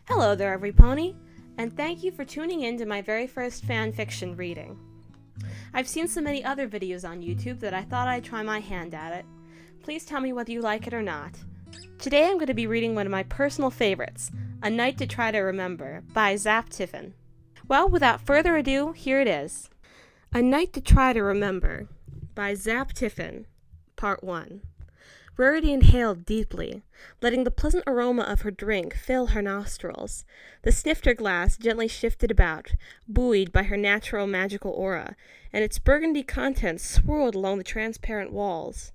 Hello there, everypony, and thank you for tuning in to my very first fan fiction reading. I've seen so many other videos on YouTube that I thought I'd try my hand at it. Please tell me whether you like it or not. Today I'm going to be reading one of my personal favorites, A Night to Try to Remember, by Zaptiftun. Well, without further ado, here it is. A Night to Try to Remember, by Zaptiftun, Part 1. Rarity inhaled deeply, letting the pleasant aroma of her drink fill her nostrils. The snifter glass gently shifted about, buoyed by her natural magical aura, and its burgundy contents swirled along the transparent walls.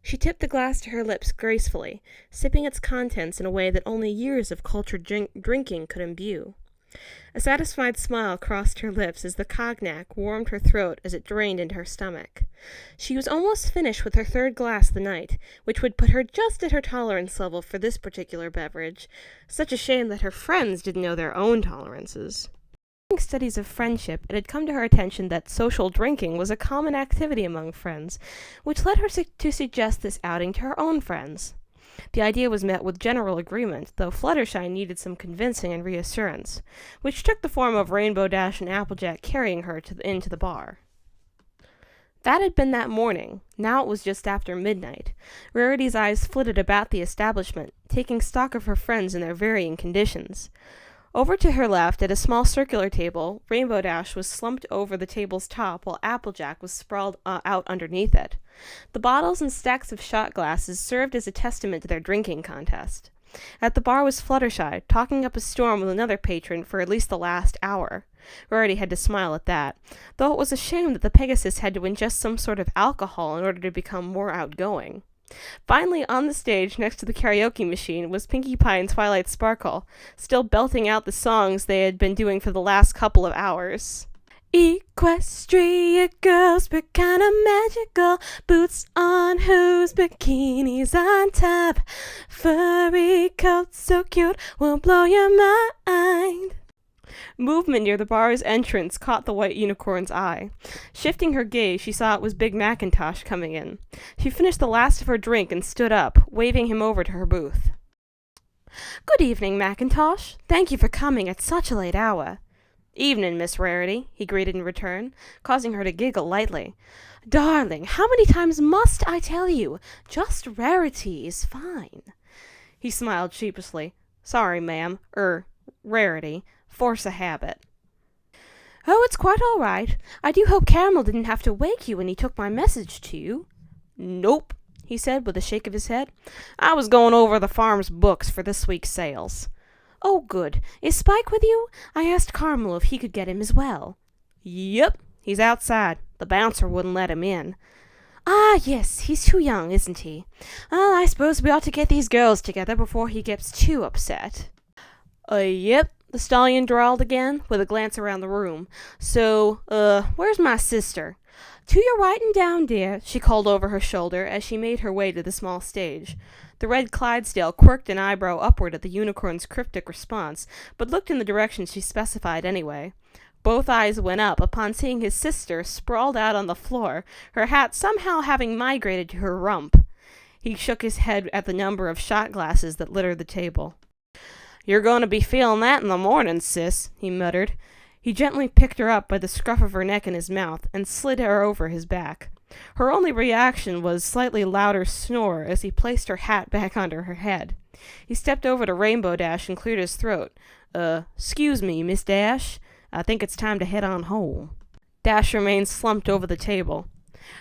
She tipped the glass to her lips gracefully, sipping its contents in a way that only years of cultured drinking could imbue. A satisfied smile crossed her lips as the cognac warmed her throat as it drained into her stomach. She was almost finished with her third glass of the night, which would put her just at her tolerance level for this particular beverage. Such a shame that her friends didn't know their own tolerances. During studies of friendship, it had come to her attention that social drinking was a common activity among friends, which led her to suggest this outing to her own friends. The idea was met with general agreement, though Fluttershy needed some convincing and reassurance, which took the form of Rainbow Dash and Applejack carrying her into the bar. That had been that morning. Now it was just after midnight. Rarity's eyes flitted about the establishment, taking stock of her friends and their varying conditions. Over to her left, at a small circular table, Rainbow Dash was slumped over the table's top while Applejack was sprawled out underneath it. The bottles and stacks of shot glasses served as a testament to their drinking contest. At the bar was Fluttershy, talking up a storm with another patron for at least the last hour. Rarity had to smile at that, though it was a shame that the Pegasus had to ingest some sort of alcohol in order to become more outgoing. Finally, on the stage, next to the karaoke machine, was Pinkie Pie and Twilight Sparkle, still belting out the songs they had been doing for the last couple of hours. Equestria girls, but kinda magical, boots on hooves, bikinis on top, furry coats so cute, will blow your mind. Movement near the bar's entrance caught the white unicorn's eye. Shifting her gaze, she saw it was Big Macintosh coming in. She finished the last of her drink and stood up, waving him over to her booth. "Good evening, Macintosh. Thank you for coming at such a late hour." "Evening, Miss Rarity," he greeted in return, causing her to giggle lightly. "Darling, how many times must I tell you? Just Rarity is fine." He smiled sheepishly. "Sorry, ma'am. Rarity. Force a habit." "Oh, it's quite all right. I do hope Caramel didn't have to wake you when he took my message to you." "Nope," he said with a shake of his head. "I was going over the farm's books for this week's sales." "Oh, good. Is Spike with you? I asked Caramel if he could get him as well." "Yep. He's outside. The bouncer wouldn't let him in." "Ah, yes. He's too young, isn't he? Well, I suppose we ought to get these girls together before he gets too upset." Yep," the stallion drawled again, with a glance around the room. "So, where's my sister?" "To your right and down, dear," she called over her shoulder as she made her way to the small stage. The red Clydesdale quirked an eyebrow upward at the unicorn's cryptic response, but looked in the direction she specified anyway. Both eyes went up upon seeing his sister sprawled out on the floor, her hat somehow having migrated to her rump. He shook his head at the number of shot glasses that littered the table. "You're going to be feeling that in the morning, sis," he muttered. He gently picked her up by the scruff of her neck in his mouth and slid her over his back. Her only reaction was slightly louder snore as he placed her hat back onto her head. He stepped over to Rainbow Dash and cleared his throat. "'Scuse me, Miss Dash. I think it's time to head on home." Dash remained slumped over the table.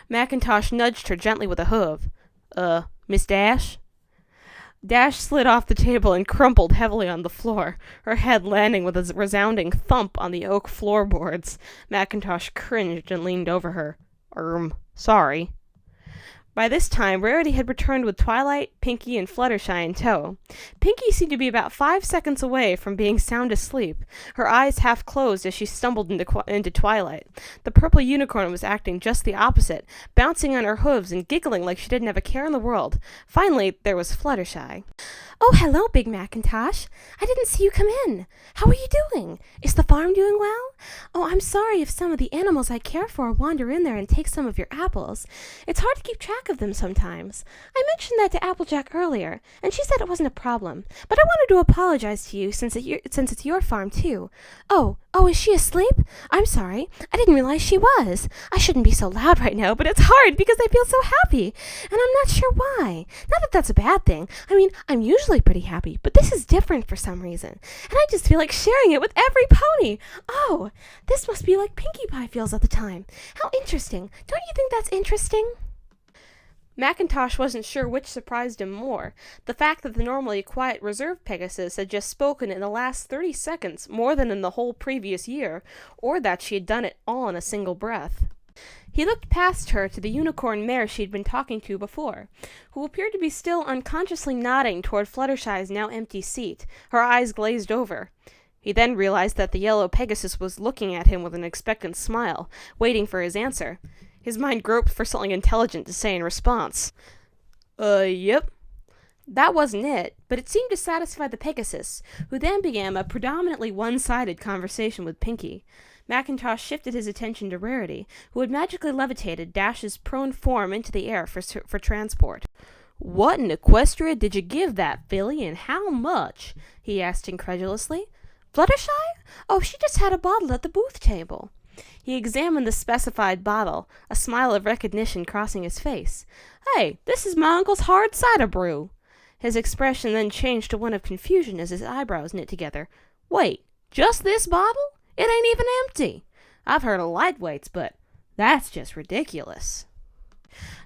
Macintosh nudged her gently with a hoof. Miss Dash?" Dash slid off the table and crumpled heavily on the floor, her head landing with a resounding thump on the oak floorboards. Macintosh cringed and leaned over her. Sorry." By this time, Rarity had returned with Twilight, Pinkie, and Fluttershy in tow. Pinkie seemed to be about 5 seconds away from being sound asleep, her eyes half closed as she stumbled into Twilight. The purple unicorn was acting just the opposite, bouncing on her hooves and giggling like she didn't have a care in the world. Finally, there was Fluttershy. "Oh, hello, Big Macintosh. I didn't see you come in. How are you doing? Is the farm doing well? Oh, I'm sorry if some of the animals I care for wander in there and take some of your apples. It's hard to keep track back of them sometimes. I mentioned that to Applejack earlier, and she said it wasn't a problem. But I wanted to apologize to you since it's your farm, too. Oh, is she asleep? I'm sorry. I didn't realize she was. I shouldn't be so loud right now, but it's hard because I feel so happy. And I'm not sure why. Not that that's a bad thing. I mean, I'm usually pretty happy, but this is different for some reason. And I just feel like sharing it with every pony. Oh, this must be like Pinkie Pie feels at the time. How interesting. Don't you think that's interesting? Macintosh wasn't sure which surprised him more, the fact that the normally quiet, reserved Pegasus had just spoken in the last 30 seconds more than in the whole previous year, or that she had done it all in a single breath. He looked past her to the unicorn mare she'd been talking to before, who appeared to be still unconsciously nodding toward Fluttershy's now empty seat, her eyes glazed over. He then realized that the yellow Pegasus was looking at him with an expectant smile, waiting for his answer. His mind groped for something intelligent to say in response. Yep. That wasn't it, but it seemed to satisfy the Pegasus, who then began a predominantly one-sided conversation with Pinkie. Macintosh shifted his attention to Rarity, who had magically levitated Dash's prone form into the air for transport. "What in Equestria did you give that filly, and how much?" he asked incredulously. "Fluttershy? Oh, she just had a bottle at the booth table." He examined the specified bottle, a smile of recognition crossing his face. "Hey, this is my uncle's hard cider brew." His expression then changed to one of confusion as his eyebrows knit together. "Wait, just this bottle? It ain't even empty. I've heard of lightweights, but that's just ridiculous."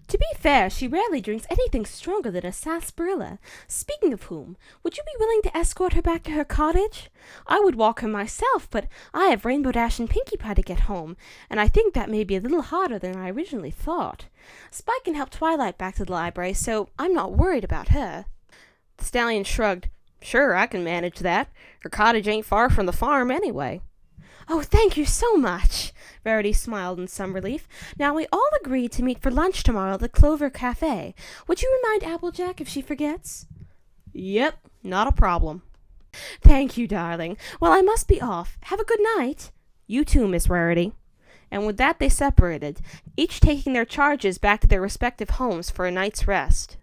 "To be fair, she rarely drinks anything stronger than a sarsaparilla. Speaking of whom, would you be willing to escort her back to her cottage? I would walk her myself, but I have Rainbow Dash and Pinkie Pie to get home, and I think that may be a little harder than I originally thought. Spike can help Twilight back to the library, so I'm not worried about her." The stallion shrugged. "Sure, I can manage that. Her cottage ain't far from the farm anyway." "Oh, thank you so much." Rarity smiled in some relief. "Now, we all agreed to meet for lunch tomorrow at the Clover Cafe. Would you remind Applejack if she forgets?" "Yep, not a problem." "Thank you, darling. Well, I must be off. Have a good night." "You too, Miss Rarity." And with that they separated, each taking their charges back to their respective homes for a night's rest.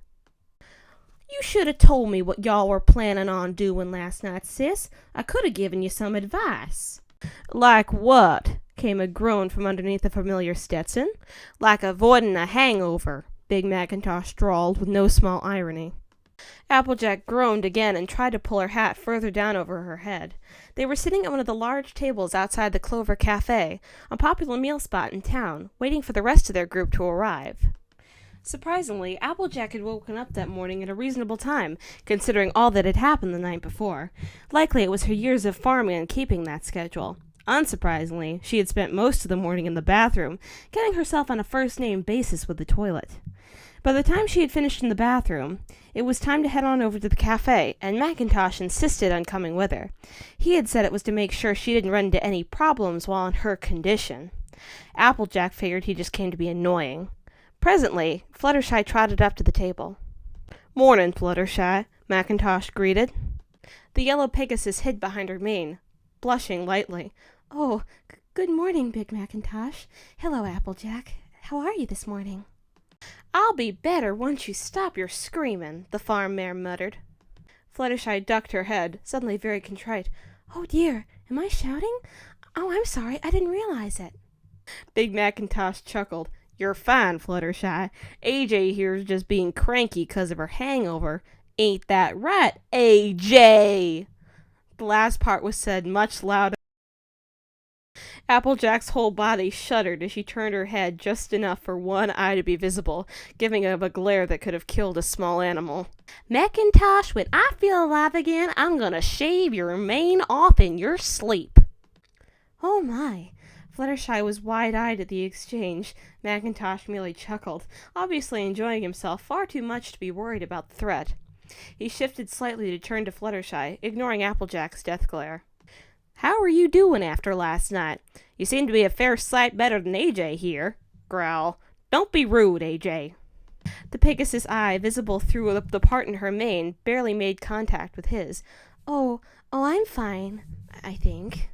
"You should have told me what y'all were planning on doing last night, sis. I could have given you some advice." "Like what?" came a groan from underneath the familiar Stetson. "Like avoiding a hangover," Big Macintosh drawled with no small irony. Applejack groaned again and tried to pull her hat further down over her head. They were sitting at one of the large tables outside the Clover Cafe, a popular meal spot in town, waiting for the rest of their group to arrive. Surprisingly, Applejack had woken up that morning at a reasonable time, considering all that had happened the night before. Likely it was her years of farming and keeping that schedule. Unsurprisingly, she had spent most of the morning in the bathroom, getting herself on a first-name basis with the toilet. By the time she had finished in the bathroom, it was time to head on over to the cafe, and Macintosh insisted on coming with her. He had said it was to make sure she didn't run into any problems while in her condition. Applejack figured he just came to be annoying. Presently, Fluttershy trotted up to the table. "Morning, Fluttershy," Macintosh greeted. The yellow Pegasus hid behind her mane, blushing lightly. "Oh, good morning, Big Macintosh. Hello, Applejack. How are you this morning?" "I'll be better once you stop your screaming," the farm mare muttered. Fluttershy ducked her head, suddenly very contrite. "Oh dear, am I shouting? Oh, I'm sorry, I didn't realize it." Big Macintosh chuckled. "You're fine, Fluttershy. AJ here's just being cranky 'cause of her hangover. Ain't that right, AJ?" The last part was said much louder. Applejack's whole body shuddered as she turned her head just enough for one eye to be visible, giving it a glare that could have killed a small animal. "Macintosh, when I feel alive again, I'm gonna shave your mane off in your sleep." "Oh my." Fluttershy was wide-eyed at the exchange. Macintosh merely chuckled, obviously enjoying himself far too much to be worried about the threat. He shifted slightly to turn to Fluttershy, ignoring Applejack's death glare. "How are you doing after last night? You seem to be a fair sight better than AJ here." Growl. "Don't be rude, AJ." The Pegasus' eye, visible through the part in her mane, barely made contact with his. Oh, I'm fine, I think."